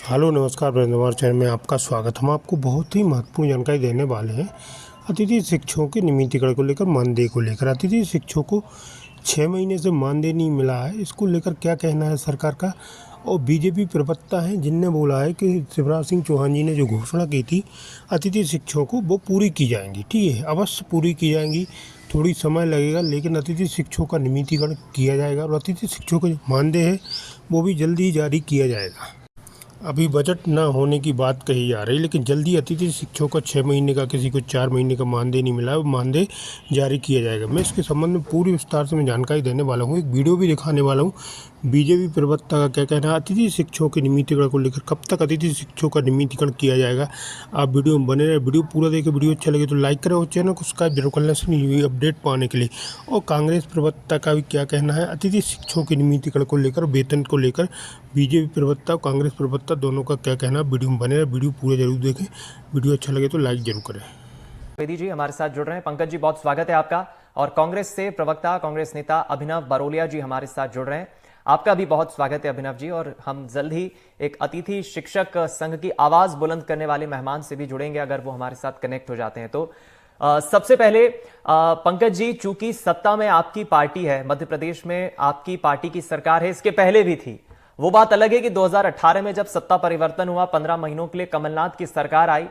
Hello नमस्कार ब्रह्मांड channel में आपका स्वागत। हम आपको बहुत ही महत्वपूर्ण जानकारी देने वाले हैं अतिथि शिक्षकों के नियमितीकरण को लेकर, मानदेय को लेकर। अतिथि शिक्षकों को 6 महीने से मानदेय नहीं मिला है, इसको लेकर क्या कहना है सरकार का। और बीजेपी प्रवक्ता हैं जिनने बोला है कि शिवराज सिंह चौहान जी ने जो घोषणा की थी अतिथि शिक्षकों को, वो पूरी की जाएंगी। ठीक है, अवश्य पूरी की जाएंगी, थोड़ी समय लगेगा, लेकिन अतिथि शिक्षकों का नियमितीकरण किया जाएगा और अतिथि शिक्षकों का जो मानदेय है वो भी जल्दी ही जारी किया जाएगा। अभी बजट न होने की बात कही जा रही, लेकिन जल्दी अतिथि शिक्षकों का 6 महीने का, किसी को 4 महीने का मानदेय नहीं मिला है, वो मानदेय जारी किया जाएगा। मैं इसके संबंध में पूरी विस्तार से मैं जानकारी देने वाला हूँ, एक वीडियो भी दिखाने वाला हूँ। बीजेपी प्रवक्ता का क्या कहना है अतिथि शिक्षकों के नियमितीकरण को लेकर, कब तक अतिथि शिक्षकों का नियमितीकरण किया जाएगा। आप वीडियो में बने रहे, वीडियो पूरा देखें। वीडियो अच्छा लगे तो लाइक करें और चैनल को सब्सक्राइब जरूर कर लें अपडेट पाने के लिए। और कांग्रेस प्रवक्ता का भी क्या कहना है अतिथि शिक्षकों के नियमितीकरण को लेकर, वेतन को लेकर। बीजेपी प्रवक्ता और कांग्रेस प्रवक्ता दोनों का क्या कहना, वीडियो में बने रहे, वीडियो पूरा जरूर देखें। वीडियो अच्छा लगे तो लाइक जरूर करें। द्विवेदी जी हमारे साथ जुड़ रहे हैं। पंकज जी बहुत स्वागत है आपका। और कांग्रेस से प्रवक्ता, कांग्रेस नेता अभिनव बरोलिया जी हमारे साथ जुड़ रहे हैं। आपका भी बहुत स्वागत है अभिनव जी। और हम जल्द ही एक अतिथि शिक्षक संघ की आवाज बुलंद करने वाले मेहमान से भी जुड़ेंगे, अगर वो हमारे साथ कनेक्ट हो जाते हैं तो। सबसे पहले पंकज जी, चूंकि सत्ता में आपकी पार्टी है, मध्य प्रदेश में आपकी पार्टी की सरकार है, इसके पहले भी थी। वो बात अलग है कि 2018 में जब सत्ता परिवर्तन हुआ, 15 महीनों के लिए कमलनाथ की सरकार आई।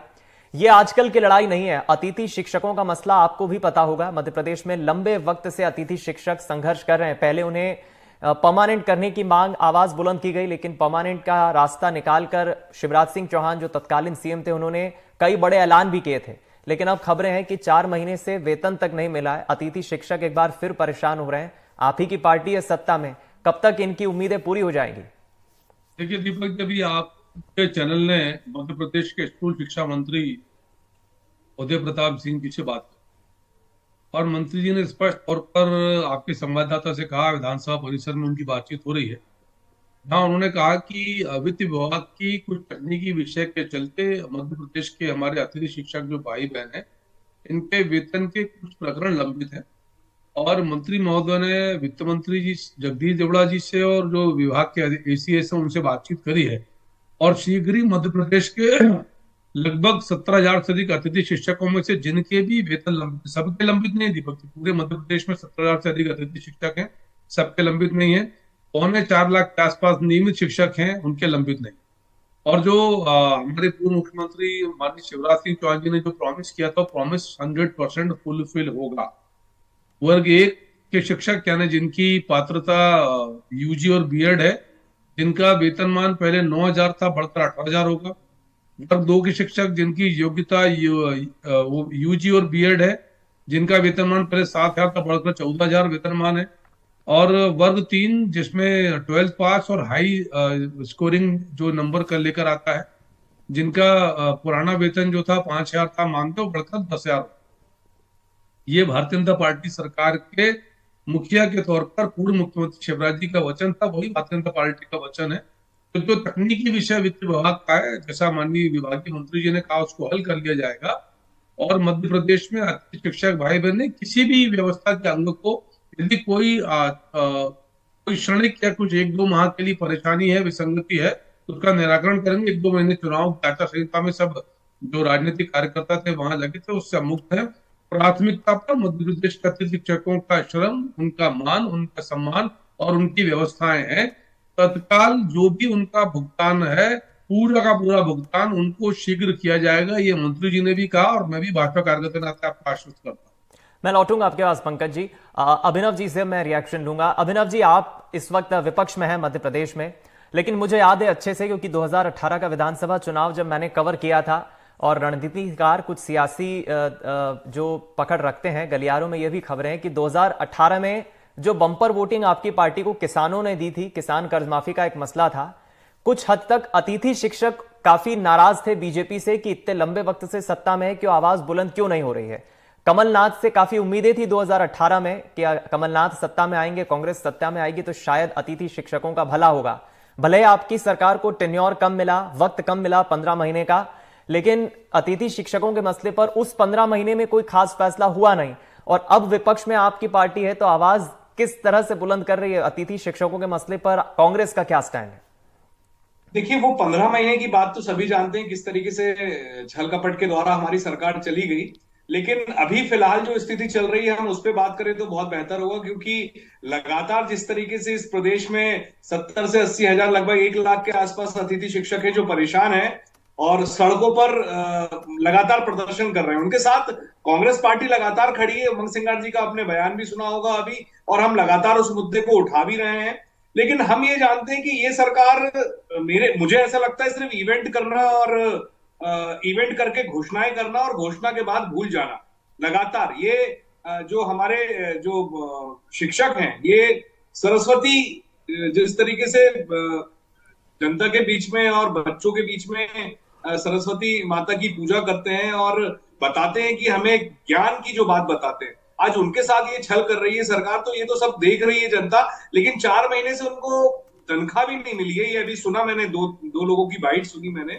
ये आजकल की लड़ाई नहीं है। अतिथि शिक्षकों का मसला आपको भी पता होगा, मध्य प्रदेश में लंबे वक्त से अतिथि शिक्षक संघर्ष कर रहे हैं। पहले उन्हें परमानेंट करने की मांग, आवाज बुलंद की गई, लेकिन परमानेंट का रास्ता निकालकर शिवराज सिंह चौहान जो तत्कालीन सीएम थे, उन्होंने कई बड़े ऐलान भी किए थे। लेकिन अब खबरें हैं कि 4 महीने से वेतन तक नहीं मिला है। अतिथि शिक्षक एक बार फिर परेशान हो रहे हैं। आप ही की पार्टी है सत्ता में, कब तक इनकी उम्मीदें पूरी हो जाएंगी? देखिए दीपक, जब ये आपके चैनल ने मध्य प्रदेश के स्कूल शिक्षा मंत्री उदय प्रताप सिंह जी से बात की और मंत्री जी ने स्पष्ट तौर पर आपके संवाददाता से कहा, विधानसभा परिसर में उनकी बातचीत हो रही है, जहां उन्होंने कहा कि वित्त विभाग की कुछ तकनीकी विषय के चलते मध्य प्रदेश के हमारे अतिथि शिक्षक जो भाई बहन हैं, इनके वेतन के कुछ प्रकरण लंबित हैं। और मंत्री महोदय ने वित्त मंत्री जी जगदीश देवड़ा जी से और जो विभाग के एसीएस हैं उनसे बातचीत करी है और शीघ्र ही मध्य प्रदेश के लगभग 17,000 से अधिक अतिथि शिक्षकों में से जिनके भी वेतन लंबित, सबके लंबित नहीं दीपक, पूरे मध्य प्रदेश में 17,000 से अधिक अतिथि शिक्षक हैं, सबके लंबित नहीं है। 4.25 लाख के आसपास नियमित शिक्षक हैं, उनके लंबित नहीं। और जो हमारे पूर्व मुख्यमंत्री माननीय शिवराज सिंह चौहान जी ने जो प्रॉमिस किया था, प्रॉमिस 100% फुलफिल होगा। वर्ग 1 के शिक्षक यानी जिनकी पात्रता यूजी और बीएड है, जिनका वेतनमान पहले 9,000 था, बढ़कर 18,000 होगा। वर्ग 2 के शिक्षक जिनकी योग्यता यूजी और बीएड है, जिनका वेतनमान पहले 7,000 था, बढ़कर 14,000 वेतनमान है। और वर्ग 3 जिसमें 12th पास और हाई स्कोरिंग जो नंबर कर लेकर आता है, जिनका पुराना वेतन जो था 5,000 था मानते, बढ़कर 10,000। ये भारतीय जनता पार्टी सरकार के मुखिया के तौर पर पूर्व मुख्यमंत्री शिवराज जी का वचन था, वही भारतीय जनता पार्टी का वचन है। तो जो तकनीकी विषय वित्त विभाग का है, जैसा माननीय विभागीय मंत्री जी ने कहा, उसको हल कर लिया जाएगा। और मध्य प्रदेश में शिक्षक भाई बहन ने किसी भी व्यवस्था के अंग को, यदि कोई क्षणिक या कुछ 1-2 माह के लिए परेशानी है, विसंगति है, तो उसका निराकरण करेंगे। 1-2 महीने चुनाव आचार संहिता में सब जो राजनीतिक कार्यकर्ता थे वहां लगे थे, उससे मुक्त है। प्राथमिकता पर मध्य प्रदेश के अतिथि शिक्षकों का श्रम, उनका मान, उनका सम्मान और उनकी व्यवस्थाएं हैं। तत्काल जो भी उनका भुगतान है, पूरा का पूरा भुगतान उनको शीघ्र किया जाएगा, ये मंत्री जी ने भी कहा और मैं भी भाजपा कार्यकर्ता के नाते आपको आश्वस्त करता हूं। मैं लौटूंगा आपके पास पंकज जी। अभिनव जी से मैं रिएक्शन लूंगा। अभिनव जी, आप इस वक्त विपक्ष में हैं मध्य प्रदेश में, लेकिन मुझे याद है अच्छे से, क्योंकि 2018 का विधानसभा चुनाव जब मैंने कवर किया था, और रणनीतिकार कुछ सियासी जो पकड़ रखते हैं गलियारों में, ये भी खबरें हैं कि 2018 में जो बम्पर वोटिंग आपकी पार्टी को किसानों ने दी थी, किसान कर्ज माफी का एक मसला था, कुछ हद तक अतिथि शिक्षक काफी नाराज थे बीजेपी से कि इतने लंबे वक्त से सत्ता में है, क्यों आवाज बुलंद क्यों नहीं हो रही है। कमलनाथ से काफी उम्मीदें थी 2018 में कि कमलनाथ सत्ता में आएंगे, कांग्रेस सत्ता में आएगी तो शायद अतिथि शिक्षकों का भला होगा। भले ही आपकी सरकार को टेन्योर कम मिला, वक्त कम मिला 15 महीने का, लेकिन अतिथि शिक्षकों के मसले पर उस 15 महीने में कोई खास फैसला हुआ नहीं। और अब विपक्ष में आपकी पार्टी है, तो आवाज किस तरह से बुलंद कर रही है अतिथि शिक्षकों के मसले पर? कांग्रेस का क्या स्टैंड है? देखिए, वो 15 महीने की बात तो सभी जानते हैं किस तरीके से छल कपट के द्वारा हमारी सरकार चली गई। लेकिन अभी फिलहाल जो स्थिति चल रही है हम उस पर बात करें तो बहुत बेहतर होगा, क्योंकि लगातार जिस तरीके से इस प्रदेश में 70 से 80 हजार, लगभग 1 लाख के आसपास अतिथि शिक्षक है जो परेशान है और सड़कों पर लगातार प्रदर्शन कर रहे हैं। उनके साथ कांग्रेस पार्टी लगातार खड़ी है। उमंग सिंगार जी का आपने बयान भी सुना होगा अभी, और हम लगातार उस मुद्दे को उठा भी रहे हैं। लेकिन हम ये जानते हैं कि ये सरकार, मुझे ऐसा लगता है, सिर्फ इवेंट करना और इवेंट करके घोषणाएं करना और घोषणा के बाद भूल जाना लगातार। ये जो हमारे जो शिक्षक हैं, ये सरस्वती जिस तरीके से जनता के बीच में और बच्चों के बीच में सरस्वती माता की पूजा करते हैं और बताते हैं कि हमें ज्ञान की जो बात बताते हैं, आज उनके साथ ये छल कर रही है सरकार। तो ये तो सब देख रही है जनता, लेकिन 4 महीने से उनको तनख्वाह भी नहीं मिली है। ये अभी सुना मैंने, दो लोगों की बाइट सुनी मैंने,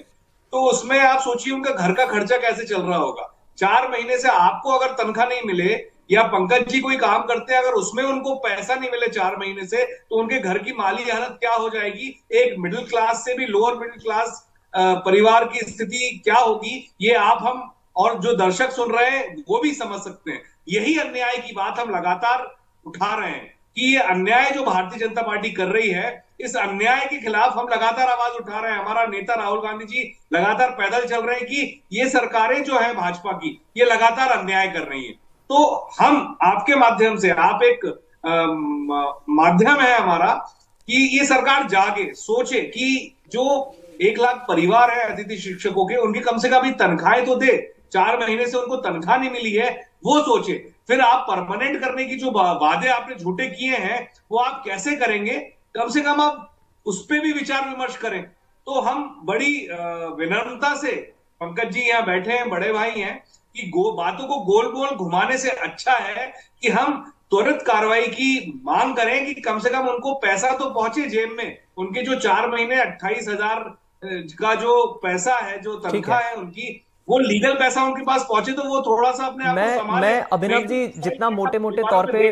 तो उसमें आप सोचिए उनका घर का खर्चा कैसे चल रहा होगा। 4 महीने से आपको अगर तनख्वाह नहीं मिले, या पंकज जी कोई काम करते हैं अगर उसमें उनको पैसा नहीं मिले 4 महीने से, तो उनके घर की माली हालत क्या हो जाएगी। एक मिडिल क्लास से भी लोअर मिडिल क्लास परिवार की स्थिति क्या होगी, ये आप, हम और जो दर्शक सुन रहे हैं वो भी समझ सकते हैं। यही अन्याय की बात हम लगातार उठा रहे हैं कि ये अन्याय जो भारतीय जनता पार्टी कर रही है, इस अन्याय के खिलाफ हम लगातार आवाज उठा रहे हैं। हमारा नेता राहुल गांधी जी लगातार पैदल चल रहे हैं कि ये सरकारें जो है भाजपा की, ये लगातार अन्याय कर रही हैं। तो हम आपके माध्यम से, आप एक माध्यम है हमारा, कि ये सरकार जागे, सोचे कि जो 1 लाख परिवार है अतिथि शिक्षकों के, उनकी कम से कम तनख्वाहें तो दे। 4 महीने से उनको तनख्वाह नहीं मिली है, वो सोचे। फिर आप परमानेंट करने की जो वादे आपने झूठे किए हैं वो आप कैसे करेंगे, कम से कम आप उस पर भी विचार विमर्श करें। तो हम बड़ी विनम्रता से, पंकज जी यहाँ बैठे हैं, बड़े भाई हैं, कि बातों को गोल गोल घुमाने से अच्छा है कि हम त्वरित कार्रवाई की मांग करें कि कम से कम उनको पैसा तो पहुंचे जेब में। उनके जो 4 महीने 28 हजार का जो पैसा है, जो तनख्वाह है उनकी, वो लीगल पैसा उनके पास पहुंचे, तो वो थोड़ा सा अपने आप को संभाले। मैं अभिनव जी जितना मोटे मोटे तौर पे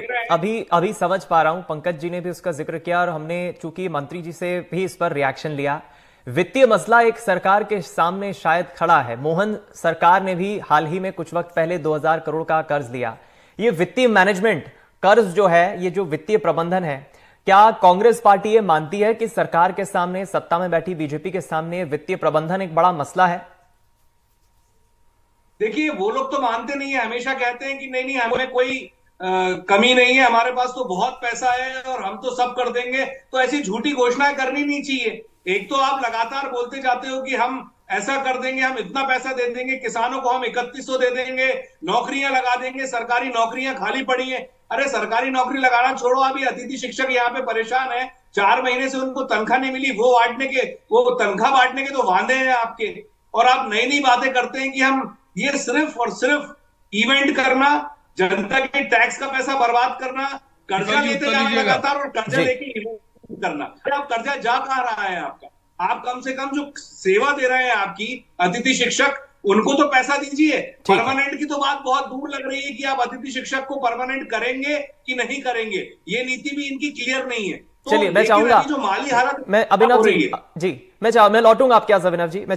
अभी समझ पा रहा हूं, पंकज जी ने भी उसका जिक्र किया और हमने चूंकि मंत्री जी से भी इस पर रिएक्शन लिया। वित्तीय मसला एक सरकार के सामने शायद खड़ा है। मोहन सरकार ने भी हाल ही में कुछ वक्त पहले 2000 करोड़ का कर्ज लिया। ये वित्तीय मैनेजमेंट, कर्ज जो है, ये जो वित्तीय प्रबंधन है, क्या कांग्रेस पार्टी ये मानती है कि सरकार के सामने, सत्ता में बैठी बीजेपी के सामने वित्तीय प्रबंधन एक बड़ा मसला है? देखिए, वो लोग तो मानते नहीं है, हमेशा कहते हैं कि नहीं नहीं, हमें कोई कमी नहीं है, हमारे पास तो बहुत पैसा है और हम तो सब कर देंगे। तो ऐसी झूठी घोषणाएं करनी नहीं चाहिए। एक तो आप लगातार बोलते जाते हो कि हम ऐसा कर देंगे, हम इतना पैसा दे देंगे, किसानों को हम 3100 दे देंगे, नौकरियां लगा देंगे, सरकारी नौकरियां खाली पड़ी हैं। अरे सरकारी नौकरी लगाना छोड़ो, अभी अतिथि शिक्षक यहाँ पे परेशान है, 4 महीने से उनको तनख्वाह नहीं मिली। वो तनख्वाह बांटने के तो वादे हैं आपके, और आप नई नई बातें करते हैं कि हम ये सिर्फ और सिर्फ इवेंट करना, जनता के टैक्स का पैसा बर्बाद करना, कर्जा लेते जाना लगातार और कर्जा लेके इवेंट करना। अब कर्जा जा कहां रहा है आपका? आप कम से कम जो सेवा दे रहे हैं आपकी अतिथि शिक्षक, उनको तो पैसा दीजिए। परमानेंट की तो बात बहुत दूर लग रही है कि आप अतिथि शिक्षक को परमानेंट करेंगे कि नहीं करेंगे, ये नीति भी इनकी क्लियर नहीं है। चलिए, मैं चाहूंगा, जो माली हालत, मैं अभिनव जी मैं लौटूंगा आपके पास। अभिनव जी, मैं